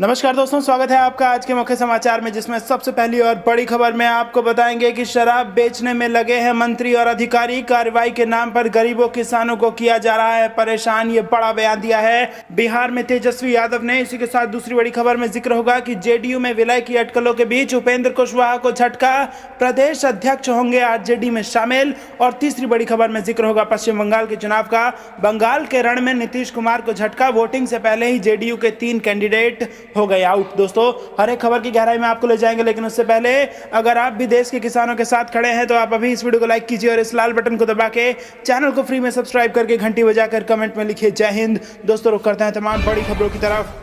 नमस्कार दोस्तों, स्वागत है आपका आज के मुख्य समाचार में, जिसमें सबसे पहली और बड़ी खबर में आपको बताएंगे कि शराब बेचने में लगे हैं मंत्री और अधिकारी। कार्रवाई के नाम पर गरीबों किसानों को किया जा रहा है परेशान। ये बड़ा बयान दिया है बिहार में तेजस्वी यादव ने। इसी के साथ दूसरी बड़ी खबर में जिक्र होगा कि जेडीयू में विलय की अटकलों के बीच उपेंद्र कुशवाहा को झटका, प्रदेश अध्यक्ष होंगे आरजेडी में शामिल। और तीसरी बड़ी खबर में जिक्र होगा पश्चिम बंगाल के चुनाव का। बंगाल के रण में नीतीश कुमार को झटका, वोटिंग से पहले ही जेडीयू के 3 कैंडिडेट हो गए आउट। दोस्तों, हर एक खबर की गहराई में आपको ले जाएंगे, लेकिन उससे पहले अगर आप भी देश के किसानों के साथ खड़े हैं तो आप अभी इस वीडियो को लाइक कीजिए और इस लाल बटन को दबा के चैनल को फ्री में सब्सक्राइब करके घंटी बजाकर कमेंट में लिखिए जय हिंद। दोस्तों, रुक करते हैं तमाम बड़ी खबरों की तरफ।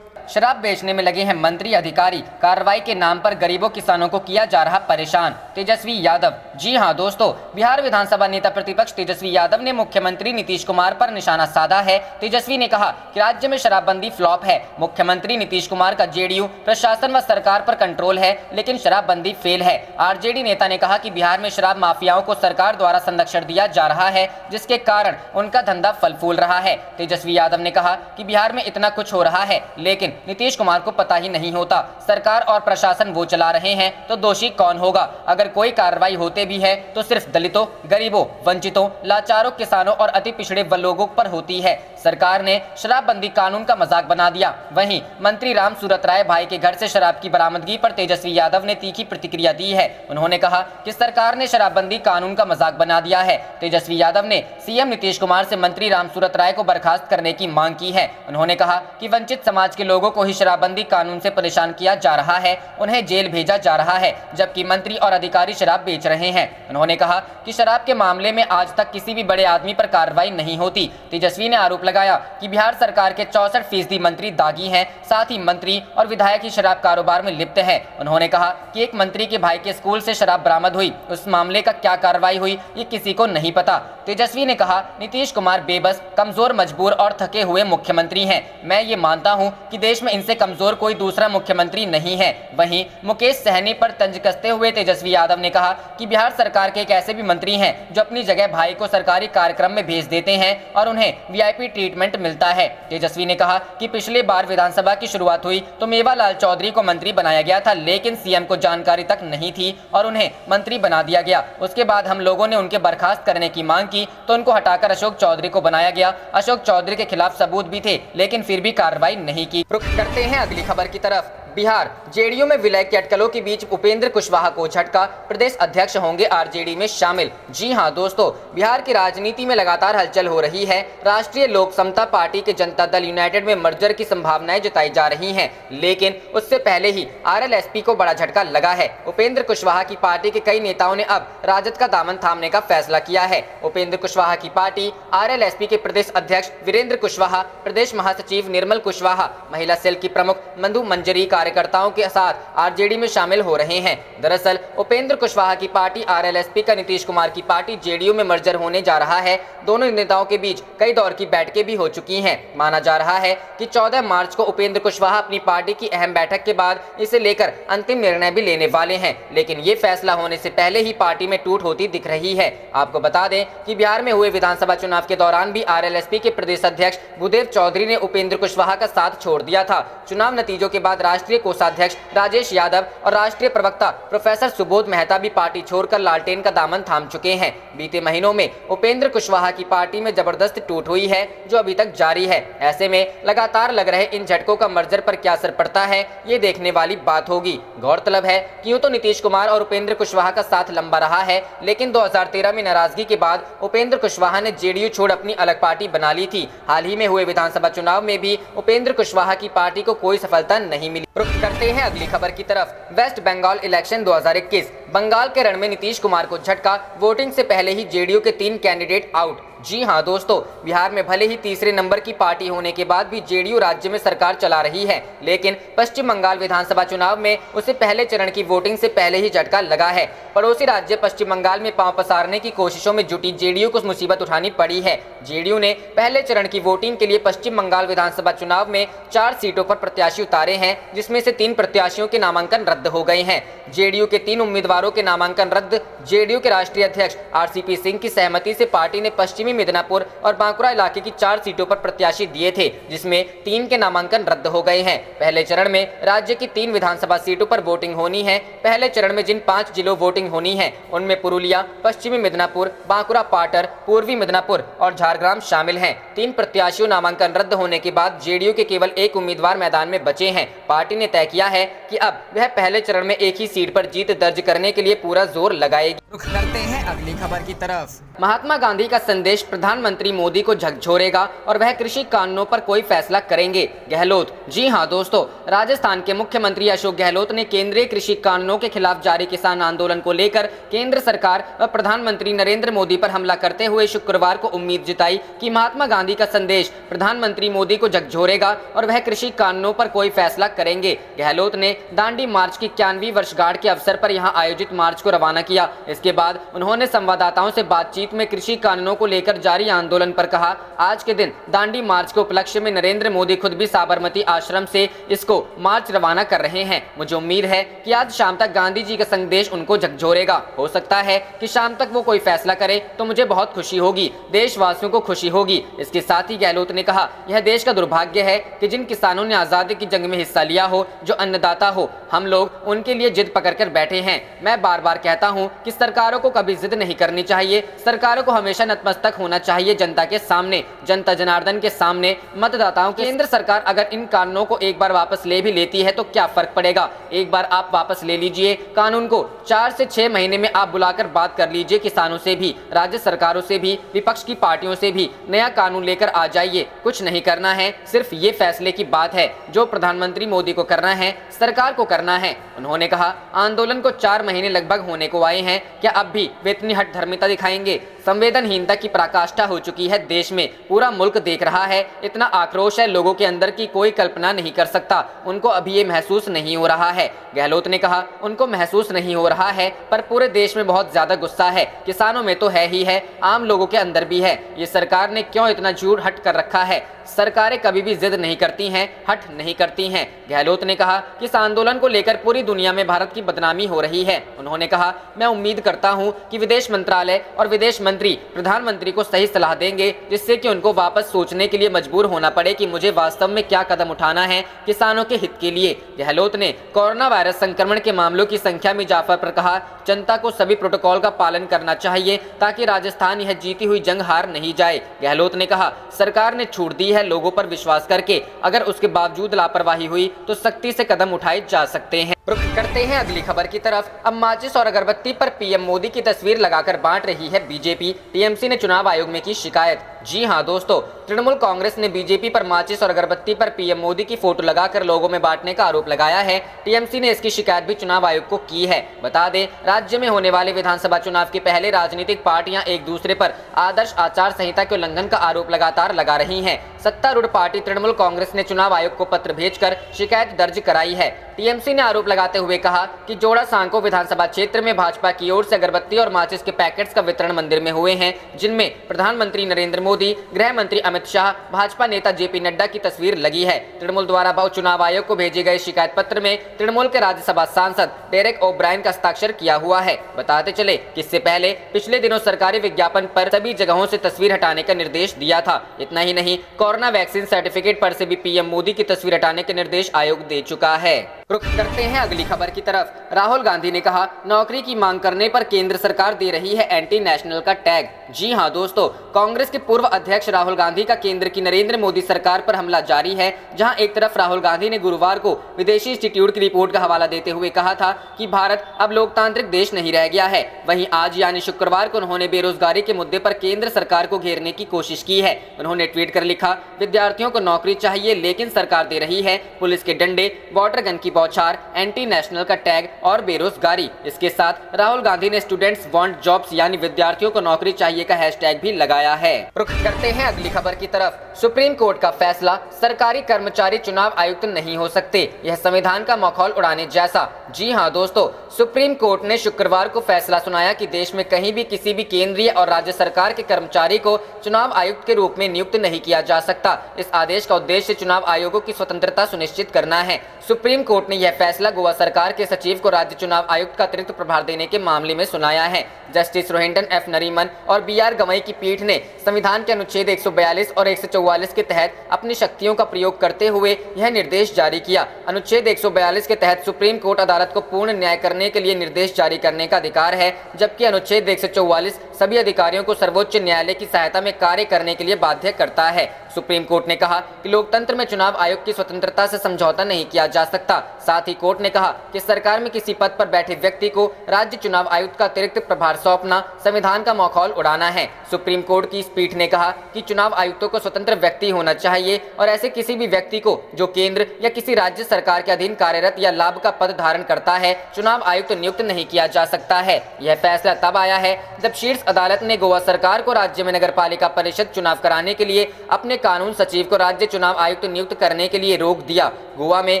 शराब बेचने में लगे हैं मंत्री अधिकारी, कार्रवाई के नाम पर गरीबों किसानों को किया जा रहा परेशान। तेजस्वी यादव। जी हां दोस्तों, बिहार विधानसभा नेता प्रतिपक्ष तेजस्वी यादव ने मुख्यमंत्री नीतीश कुमार पर निशाना साधा है। तेजस्वी ने कहा कि राज्य में शराबबंदी फ्लॉप है। मुख्यमंत्री नीतीश कुमार का जेडीयू प्रशासन व सरकार पर कंट्रोल है, लेकिन शराबबंदी फेल है। आरजेडी नेता ने कहा कि बिहार में शराब माफियाओं को सरकार द्वारा संरक्षण दिया जा रहा है, जिसके कारण उनका धंधा फल फूल रहा है। तेजस्वी यादव ने कहा कि बिहार में इतना कुछ हो रहा है, लेकिन नीतीश कुमार को पता ही नहीं होता। सरकार और प्रशासन वो चला रहे हैं, तो दोषी कौन होगा? अगर कोई कार्रवाई होते भी है तो सिर्फ दलितों, गरीबों, वंचितों, लाचारों, किसानों और अति पिछड़े लोगों पर होती है। सरकार ने शराबबंदी कानून का मजाक बना दिया। वहीं मंत्री राम सूरत राय भाई के घर से शराब की बरामदगी पर तेजस्वी यादव ने तीखी प्रतिक्रिया दी है। उन्होंने कहा कि सरकार ने शराबबंदी कानून का मजाक बना दिया है। तेजस्वी यादव ने सीएम नीतीश कुमार से मंत्री राम सूरत राय को बर्खास्त करने की मांग की है। उन्होंने कहा कि वंचित समाज के लोगों को ही शराबबंदी कानून से परेशान किया जा रहा है, उन्हें जेल भेजा जा रहा है, जबकि मंत्री और अधिकारी शराब बेच रहे हैं। उन्होंने कहा कि शराब के मामले में आज तक किसी भी बड़े आदमी पर कार्रवाई नहीं होती। तेजस्वी ने आरोप लगाया कि बिहार सरकार के 64% मंत्री दागी हैं, साथ ही मंत्री और विधायक ही शराब कारोबार में लिप्त हैं। उन्होंने कहा कि एक मंत्री के भाई के स्कूल से शराब बरामद हुई, उस मामले का क्या कार्रवाई हुई ये किसी को नहीं पता। तेजस्वी ने कहा नीतीश कुमार बेबस, कमजोर, मजबूर और थके हुए मुख्यमंत्री हैं। मैं ये मानता हूं कि देश में इनसे कमजोर कोई दूसरा मुख्यमंत्री नहीं है। वहीं मुकेश सहनी पर तंज कसते हुए तेजस्वी यादव ने कहा कि बिहार सरकार के एक ऐसे भी मंत्री हैं जो अपनी जगह भाई को सरकारी कार्यक्रम में भेज देते हैं और उन्हें वीआईपी ट्रीटमेंट मिलता है। तेजस्वी ने कहा कि पिछले बार विधानसभा की शुरुआत हुई तो मेवालाल चौधरी को मंत्री बनाया गया था, लेकिन सीएम को जानकारी तक नहीं थी और उन्हें मंत्री बना दिया गया। उसके बाद हम लोगों ने उनके बर्खास्त करने की मांग की तो उनको हटाकर अशोक चौधरी को बनाया गया। अशोक चौधरी के खिलाफ सबूत भी थे, लेकिन फिर भी कार्रवाई नहीं की। रुक करते हैं अगली खबर की तरफ। बिहार जेडीयू में विलय की अटकलों के बीच उपेंद्र कुशवाहा को झटका, प्रदेश अध्यक्ष होंगे आरजेडी में शामिल। जी हां दोस्तों, बिहार की राजनीति में लगातार हलचल हो रही है। राष्ट्रीय लोक समता पार्टी के जनता दल यूनाइटेड में मर्जर की संभावनाएं जताई जा रही हैं, लेकिन उससे पहले ही आरएलएसपी को बड़ा झटका लगा है। उपेंद्र कुशवाहा की पार्टी के कई नेताओं ने अब राजद का दामन थामने का फैसला किया है। उपेंद्र कुशवाहा की पार्टी आरएलएसपी के प्रदेश अध्यक्ष वीरेंद्र कुशवाहा, प्रदेश महासचिव निर्मल कुशवाहा, महिला सेल की प्रमुख मंधु मंजरी कार्यकर्ताओं के साथ आरजेडी में शामिल हो रहे हैं। दरअसल उपेंद्र कुशवाहा की पार्टी आरएलएसपी का नितीश कुमार की पार्टी जेडीयू में मर्जर होने जा रहा है। दोनों नेताओं के बीच कई दौर की बैठकें भी हो चुकी हैं। माना जा रहा है कि 14 मार्च को उपेंद्र कुशवाहा अपनी पार्टी की अहम बैठक के बाद इसे लेकर अंतिम निर्णय भी लेने वाले हैं, लेकिन ये फैसला होने से पहले ही पार्टी में टूट होती दिख रही है। आपको बता दें कि बिहार में हुए विधानसभा चुनाव के दौरान भी आरएलएसपी के प्रदेश अध्यक्ष भूदेव चौधरी ने उपेंद्र कुशवाहा का साथ छोड़ दिया था। चुनाव नतीजों के बाद राष्ट्रीय कोषाध्यक्ष राजेश यादव और राष्ट्रीय प्रवक्ता प्रोफेसर सुबोध मेहता भी पार्टी छोड़कर लालटेन का दामन थाम चुके हैं। बीते महीनों में उपेंद्र कुशवाहा की पार्टी में जबरदस्त टूट हुई है, जो अभी तक जारी है। ऐसे में लगातार लग रहे इन झटकों का मर्जर पर क्या असर पड़ता है, ये देखने वाली बात होगी। गौरतलब है कि यूं तो नीतीश कुमार और उपेंद्र कुशवाहा का साथ लंबा रहा है, लेकिन 2013 में नाराजगी के बाद उपेंद्र कुशवाहा ने जेडीयू छोड़ अपनी अलग पार्टी बना ली थी। हाल ही में हुए विधानसभा चुनाव में भी उपेंद्र कुशवाहा की पार्टी को कोई सफलता नहीं मिली। रुक करते हैं अगली खबर की तरफ। वेस्ट बंगाल इलेक्शन 2021, बंगाल के रण में नीतीश कुमार को झटका, वोटिंग से पहले ही जेडीयू के 3 कैंडिडेट आउट। जी हां दोस्तों, बिहार में भले ही तीसरे नंबर की पार्टी होने के बाद भी जेडीयू राज्य में सरकार चला रही है, लेकिन पश्चिम बंगाल विधानसभा चुनाव में उसे पहले चरण की वोटिंग से पहले ही झटका लगा है। पड़ोसी राज्य पश्चिम बंगाल में पांव पसारने की कोशिशों में जुटी जेडीयू को मुसीबत उठानी पड़ी है। जेडीयू ने पहले चरण की वोटिंग के लिए पश्चिम बंगाल विधानसभा चुनाव में 4 सीटों पर प्रत्याशी उतारे हैं, जिसमें से 3 प्रत्याशियों के नामांकन रद्द हो गए हैं। जेडीयू के 3 उम्मीदवारों उम्मीदवारों के नामांकन रद्द। जेडीयू के राष्ट्रीय अध्यक्ष आरसीपी सिंह की सहमति से पार्टी ने पश्चिमी मिदनापुर और बांकुरा इलाके की 4 सीटों पर प्रत्याशी दिए थे, जिसमें 3 के नामांकन रद्द हो गए हैं। पहले चरण में राज्य की 3 विधानसभा सीटों पर वोटिंग होनी है। पहले चरण में जिन 5 जिलों वोटिंग होनी है उनमें पुरुलिया, पश्चिमी मिदनापुर, बांकुरा, पाटर, पूर्वी मिदनापुर और झारग्राम शामिल हैं। 3 प्रत्याशियों नामांकन रद्द होने के बाद जेडीयू के केवल 1 उम्मीदवार मैदान में बचे हैं। पार्टी ने तय किया है कि अब वह पहले चरण में एक ही सीट पर जीत दर्ज करने के लिए पूरा जोर लगाएगी। रुख करते हैं अगली खबर की तरफ। महात्मा गांधी का संदेश प्रधानमंत्री मोदी को झकझोरेगा और वह कृषि कानूनों पर कोई फैसला करेंगे, गहलोत। जी हां दोस्तों, राजस्थान के मुख्यमंत्री अशोक गहलोत ने केंद्रीय कृषि कानूनों के खिलाफ जारी किसान आंदोलन को लेकर केंद्र सरकार व प्रधानमंत्री नरेंद्र मोदी पर हमला करते हुए शुक्रवार को उम्मीद जताई कि महात्मा गांधी का संदेश प्रधानमंत्री मोदी को झकझोरेगा और वह कृषि कानूनों पर कोई फैसला करेंगे। गहलोत ने दांडी मार्च की 91वीं वर्षगांठ के अवसर पर यहां आयोजित मार्च को रवाना किया। इसके बाद उन्होंने संवाददाताओं से बातचीत में कृषि कानूनों को लेकर जारी आंदोलन पर कहा, आज के दिन दांडी मार्च के उपलक्ष्य में नरेंद्र मोदी खुद भी साबरमती आश्रम से इसको मार्च रवाना कर रहे हैं। मुझे उम्मीद है कि आज शाम तक गांधी जी का संदेश उनको झकझोरेगा। हो सकता है कि शाम तक वो कोई फैसला करे तो मुझे बहुत खुशी होगी, देशवासियों को खुशी होगी। इसके साथ ही गहलोत ने कहा, यह देश का दुर्भाग्य है कि जिन किसानों ने आजादी की जंग में हिस्सा लिया हो, जो अन्नदाता हो, हम लोग उनके लिए जिद पकड़कर बैठे हैं। मैं बार बार कहता हूं कि सरकारों को कभी जिद नहीं करनी चाहिए। सरकारों को हमेशा नतमस्तक होना चाहिए जनता के सामने, जनता जनार्दन के सामने, मतदाताओं के। केंद्र सरकार अगर इन कानूनों को एक बार वापस ले भी लेती है तो क्या फर्क पड़ेगा। एक बार आप वापस ले लीजिए कानून को, 4 से 6 महीने में आप बुलाकर बात कर लीजिए किसानों से भी, राज्य सरकारों से भी, विपक्ष की पार्टियों से भी, नया कानून लेकर आ जाइए। कुछ नहीं करना है, सिर्फ ये फैसले की बात है जो प्रधानमंत्री मोदी को करना है, सरकार को करना है। उन्होंने कहा, आंदोलन को 4 महीने लगभग होने को आए हैं, क्या अब भी वे इतनी हठधर्मिता दिखाएंगे। संवेदनहीनता की पराकाष्ठा हो चुकी है देश में, पूरा मुल्क देख रहा है। इतना आक्रोश है लोगों के अंदर की कोई कल्पना नहीं कर सकता। उनको अभी ये महसूस नहीं हो रहा है। गहलोत ने कहा, उनको महसूस नहीं हो रहा है, पर पूरे देश में बहुत ज्यादा गुस्सा है। किसानों में तो है ही है, आम लोगों के अंदर भी है। ये सरकार ने क्यों इतना झूठ हट कर रखा है। सरकारें कभी भी जिद नहीं करती हैं, हट नहीं करती हैं। गहलोत ने कहा कि इस आंदोलन को लेकर पूरी दुनिया में भारत की बदनामी हो रही है। उन्होंने कहा, मैं उम्मीद करता हूं कि विदेश मंत्रालय और विदेश मंत्री प्रधानमंत्री को सही सलाह देंगे, जिससे कि उनको वापस सोचने के लिए मजबूर होना पड़े कि मुझे वास्तव में क्या कदम उठाना है किसानों के हित के लिए। गहलोत ने कोरोना वायरस संक्रमण के मामलों की संख्या में इजाफा पर कहा, जनता को सभी प्रोटोकॉल का पालन करना चाहिए ताकि राजस्थान यह जीती हुई जंग हार नहीं जाए। गहलोत ने कहा, सरकार ने छूट दी है लोगों पर विश्वास करके, अगर उसके बावजूद लापरवाही हुई तो सख्ती से कदम उठाए जा सकते हैं। रुख करते हैं अगली खबर की तरफ। अब माचिस और अगरबत्ती पर पीएम मोदी की तस्वीर लगाकर बांट रही है बीजेपी। टीएमसी ने चुनाव आयोग में की शिकायत। जी हां दोस्तों, तृणमूल कांग्रेस ने बीजेपी पर माचिस और अगरबत्ती पर पीएम मोदी की फोटो लगाकर लोगों में बांटने का आरोप लगाया है। टीएमसी ने इसकी शिकायत भी चुनाव आयोग को की है। बता दें, राज्य में होने वाले विधानसभा चुनाव के पहले राजनीतिक पार्टियां एक दूसरे पर आदर्श आचार संहिता के उल्लंघन का आरोप लगातार लगा रही हैं। सत्तारूढ़ पार्टी तृणमूल कांग्रेस ने चुनाव आयोग को पत्र भेजकर शिकायत दर्ज कराई है। टीएमसी ने आरोप लगाते हुए कहा कि जोड़ा सांको विधानसभा क्षेत्र में भाजपा की ओर से अगरबत्ती और माचिस के पैकेट्स का वितरण मंदिर में हुए हैं, जिनमें प्रधानमंत्री नरेंद्र मोदी, गृह मंत्री अमित शाह, भाजपा नेता जेपी नड्डा की तस्वीर लगी है। तृणमूल द्वारा चुनाव आयोग को भेजे गए शिकायत पत्र में तृणमूल के राज्यसभा सांसद डेरेक ओब्रायन का हस्ताक्षर किया हुआ है। बताते चले कि इससे पहले पिछले दिनों सरकारी विज्ञापन पर सभी जगहों से तस्वीर हटाने का निर्देश दिया था। इतना ही नहीं, कोरोना वैक्सीन सर्टिफिकेट पर से भी पीएम मोदी की तस्वीर हटाने के निर्देश आयोग दे चुका है। रुख करते हैं अगली खबर की तरफ। राहुल गांधी ने कहा, नौकरी की मांग करने पर केंद्र सरकार दे रही है एंटी नेशनल का टैग। जी हां दोस्तों, कांग्रेस के पूर्व अध्यक्ष राहुल गांधी का केंद्र की नरेंद्र मोदी सरकार पर हमला जारी है। जहां एक तरफ राहुल गांधी ने गुरुवार को विदेशी इंस्टीट्यूट की रिपोर्ट का हवाला देते हुए कहा था कि भारत अब लोकतांत्रिक देश नहीं रह गया है, वहीं आज यानी शुक्रवार को उन्होंने बेरोजगारी के मुद्दे पर केंद्र सरकार को घेरने की कोशिश की है। उन्होंने ट्वीट कर लिखा, विद्यार्थियों को नौकरी चाहिए लेकिन सरकार दे रही है पुलिस के डंडे, वाटर गन की बौछार, एंटी नेशनल का टैग और बेरोजगारी। इसके साथ राहुल गांधी ने स्टूडेंट्स वांट जॉब्स यानी विद्यार्थियों को नौकरी चाहिए का हैशटैग भी लगाया है। रुख करते हैं अगली खबर की तरफ। सुप्रीम कोर्ट का फैसला, सरकारी कर्मचारी चुनाव आयुक्त नहीं हो सकते, यह संविधान का मखौल उड़ाने जैसा। जी हां दोस्तों, सुप्रीम कोर्ट ने शुक्रवार को फैसला सुनाया कि देश में कहीं भी किसी भी केंद्रीय और राज्य सरकार के कर्मचारी को चुनाव आयुक्त के रूप में नियुक्त नहीं किया जा सकता। इस आदेश का उद्देश्य चुनाव आयोगों की स्वतंत्रता सुनिश्चित करना है। सुप्रीम कोर्ट कोर्ट ने यह फैसला गोवा सरकार के सचिव को राज्य चुनाव आयुक्त का अतिरिक्त प्रभार देने के मामले में सुनाया है। जस्टिस रोहिंटन एफ नरीमन और BR गवई की पीठ ने संविधान के अनुच्छेद 142 और 144 के तहत अपनी शक्तियों का प्रयोग करते हुए यह निर्देश जारी किया। अनुच्छेद 142 के तहत सुप्रीम कोर्ट अदालत को पूर्ण न्याय करने के लिए निर्देश जारी करने का अधिकार है, जबकि अनुच्छेद 144 सभी अधिकारियों को सर्वोच्च न्यायालय की सहायता में कार्य करने के लिए बाध्य करता है। सुप्रीम कोर्ट ने कहा कि लोकतंत्र में चुनाव आयोग की स्वतंत्रता से समझौता नहीं किया जा सकता। साथ ही कोर्ट ने कहा कि सरकार में किसी पद पर बैठे व्यक्ति को राज्य चुनाव आयुक्त का अतिरिक्त प्रभार सौंपना संविधान का मखौल उड़ाना है। सुप्रीम कोर्ट की इस पीठ ने कहा कि चुनाव आयुक्तों को स्वतंत्र व्यक्ति होना चाहिए और ऐसे किसी भी व्यक्ति को जो केंद्र या किसी राज्य सरकार के अधीन कार्यरत या लाभ का पद धारण करता है, चुनाव आयुक्त नियुक्त नहीं किया जा सकता है। यह फैसला तब आया है जब शीर्ष अदालत ने गोवा सरकार को राज्य में नगरपालिका परिषद चुनाव कराने के लिए अपने कानून सचिव को राज्य चुनाव आयुक्त नियुक्त करने के लिए रोक दिया। गोवा में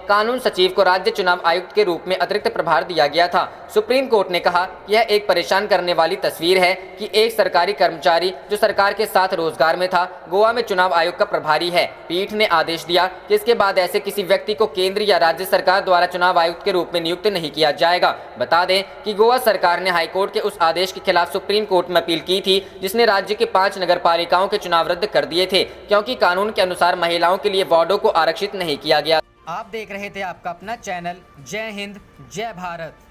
कानून सचिव को राज्य चुनाव आयुक्त के रूप में अतिरिक्त प्रभार दिया गया था। सुप्रीम कोर्ट ने कहा यह एक परेशान करने वाली तस्वीर है कि एक सरकारी कर्मचारी जो सरकार के साथ रोजगार में था, गोवा में चुनाव आयोग का प्रभारी है। पीठ ने आदेश दिया कि इसके बाद ऐसे किसी व्यक्ति को केंद्र या राज्य सरकार द्वारा चुनाव आयुक्त के रूप में नियुक्त नहीं किया जाएगा। बता दें कि गोवा सरकार ने हाईकोर्ट के उस आदेश के खिलाफ सुप्रीम कोर्ट में अपील की थी, जिसने राज्य के 5 नगरपालिकाओं के चुनाव रद्द कर दिए थे, क्योंकि कानून के अनुसार महिलाओं के लिए वार्डों को आरक्षित नहीं किया गया। आप देख रहे थे आपका अपना चैनल जय हिंद जय भारत।